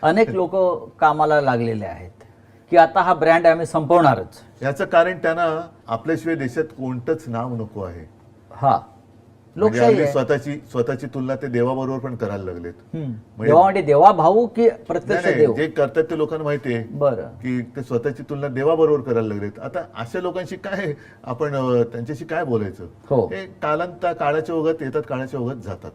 अनेक लोक कामाला लागलेले आहेत की आता हा ब्रँड आम्ही संपवणारच. याचं कारण त्यांना आपल्याशिवाय देशात कोणतंच नाव नको आहे. हा म्हणजे लोकशाही अगदी आहे. स्वतःची तुलना ते देवाबरोबर पण करायला लागलेत. देवा म्हणजे देवा भाऊ की प्रत्यक्ष नाही, देव? जे करतात ते लोकांना माहिती आहे बरं. की ते स्वतःची तुलना देवाबरोबर करायला लागलेत. आता अशा लोकांशी काय आपण त्यांच्याशी काय बोलायचं? हो. हे काळाच्या ओघात येतात, काळाच्या ओघात जातात.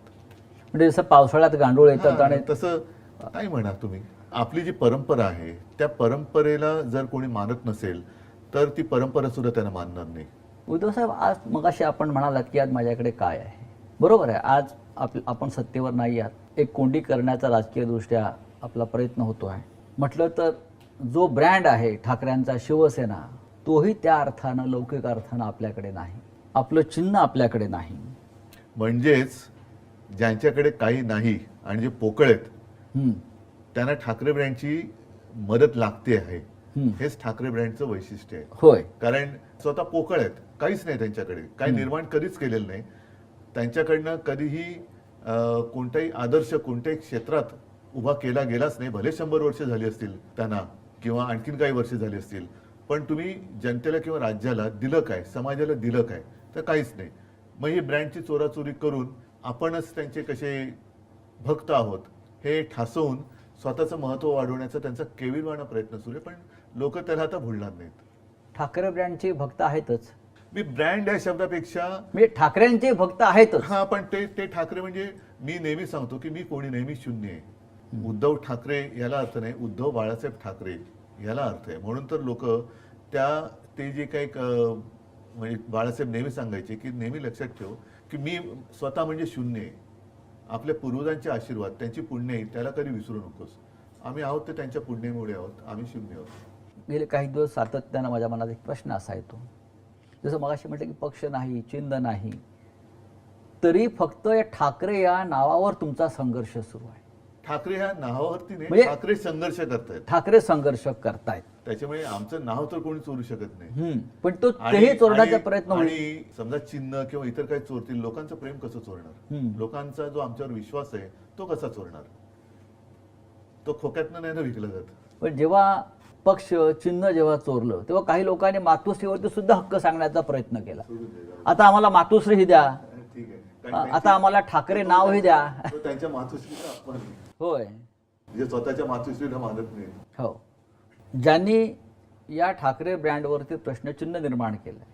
म्हणजे जसं पावसाळ्यात गांडूळ येतात आणि तसं काय म्हणा तुम्ही. आपली जी परंपरा आहे त्या परंपरेला जर कोणी मानत नसेल तर ती परंपरा सुद्धा त्यांना मानणार नाही. उद्धव साहेब, आज मगाशी आपण म्हणालात की आज माझ्याकडे काय आहे. बरोबर आहे, आज आपण सत्तेवर नाही आहात. एक कोंडी करण्याचा राजकीय दृष्ट्या आपला प्रयत्न होतो आहे. म्हटलं तर जो ब्रँड आहे ठाकरेंचा, शिवसेना, तोही त्या अर्थानं, लौकिक अर्थानं आपल्याकडे नाही. आपलं चिन्ह आपल्याकडे नाही. म्हणजेच ज्यांच्याकडे काही नाही आणि जे पोकळ आहेत त्यांना ठाकरे ब्रँडची मदत लागते आहे. हेच ठाकरे ब्रँडचं वैशिष्ट्य आहे. होय. कारण स्वतः पोकळ आहेत, काहीच नाही त्यांच्याकडे, काही निर्माण कधीच केलेलं नाही. त्यांच्याकडनं कधीही कोणताही आदर्श कोणत्याही क्षेत्रात उभा केला गेलाच नाही. भले 100 वर्ष झाली असतील त्यांना किंवा आणखीन काही वर्ष झाली असतील, पण तुम्ही जनतेला किंवा राज्याला दिलं काय, समाजाला दिलं काय? तर काहीच नाही. मग ही ब्रँडची चोराचोरी करून आपणच त्यांचे कसे भक्त आहोत हे ठासवून स्वतःचं महत्व वाढवण्याचा त्यांचा केविलवाणा प्रयत्न सुरू आहे. पण लोक त्याला आता भुलणार नाहीत. ठाकरे ब्रँडचे भक्त आहेतच. मी ब्रँड या शब्दापेक्षा म्हणजे ठाकरेंचे भक्त आहेतच. हा, पण ते ठाकरे म्हणजे मी नेहमी सांगतो की मी कोणी नेहमी शून्य आहे. उद्धव ठाकरे याला अर्थ नाही, उद्धव बाळासाहेब ठाकरे याला अर्थ आहे. म्हणून तर लोक ते जे काही म्हणजे बाळासाहेब नेहमी सांगायचे की नेहमी लक्षात ठेव की मी स्वतः म्हणजे शून्य आहे. आपल्या पूर्वजांचे आशीर्वाद, त्यांची पुण्य आहे, त्याला कधी विसरू नकोस. आम्ही आहोत ते त्यांच्या पुण्यामुळे आहोत, आम्ही शून्य आहोत. गेले काही दिवस सातत्यानं माझ्या मनात एक प्रश्न असा येतो, जसं मगाशी म्हटलं की पक्ष नाही, चिन्ह नाही, तरी फक्त या ठाकरे या नावावर तुमचा संघर्ष सुरू आहे. ठाकरे ह्या नावावरती नाही, म्हणजे ठाकरे संघर्ष करतायत. ठाकरे संघर्ष करतायत. त्याच्यामुळे आमचं नाव तर कोणी चोरू शकत नाही. पण तो तेही चोरण्याचा प्रयत्न होईल. आणि समजा चिन्ह किंवा इतर काही चोरतील, लोकांचं प्रेम कसं चोरणार? लोकांचा जो आमच्यावर विश्वास आहे तो कसा चोरणार? तो खोक्यातनं नाही ना विकला जात. पण जेव्हा पक्ष चिन्ह जेव्हा चोरलं तेव्हा काही लोकांनी मातोश्रीवरती सुद्धा हक्क सांगण्याचा प्रयत्न केला. आता आम्हाला मातोश्री ही द्या, ठीक आहे, आता आम्हाला ठाकरे नाव ही द्या. त्यांच्या मातोश्रीचा अपमान आहे. होय. जे स्वतःच्या मातोश्रीला मानत नाही. हो. ज्यांनी या ठाकरे ब्रँडवरती प्रश्नचिन्ह निर्माण केलं आहे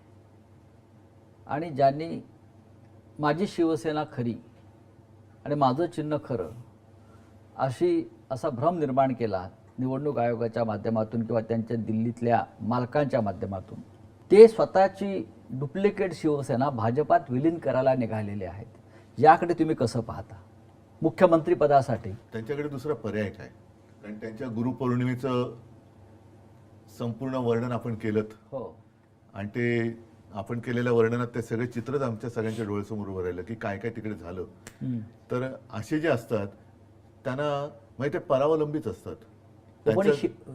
आणि ज्यांनी माझी शिवसेना खरी आणि माझं चिन्ह खरं असा भ्रम निर्माण केला निवडणूक आयोगाच्या माध्यमातून किंवा त्यांच्या दिल्लीतल्या मालकांच्या माध्यमातून, ते स्वतःची डुप्लिकेट शिवसेना भाजपात विलीन करायला निघालेले आहेत. याकडे तुम्ही कसं पाहता? मुख्यमंत्री पदासाठी त्यांच्याकडे दुसरा पर्याय काय? कारण त्यांच्या गुरुपौर्णिमेचं संपूर्ण वर्णन आपण केलं. हो. आणि ते आपण केलेल्या वर्णनात ते सगळे चित्रच आमच्या सगळ्यांच्या डोळ्यासमोर उभं राहिलं की काय काय तिकडे झालं. तर असे जे असतात त्यांना माहिती आहे परावलंबीच असतात. पण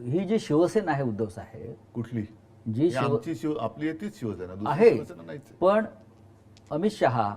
ही जी शिवसेना आहे उद्धव साहेब, कुठली जी आमची आपली तीच शिवसेना, आहे, दुसरी शिवसेना नाहीच. पण अमित शहा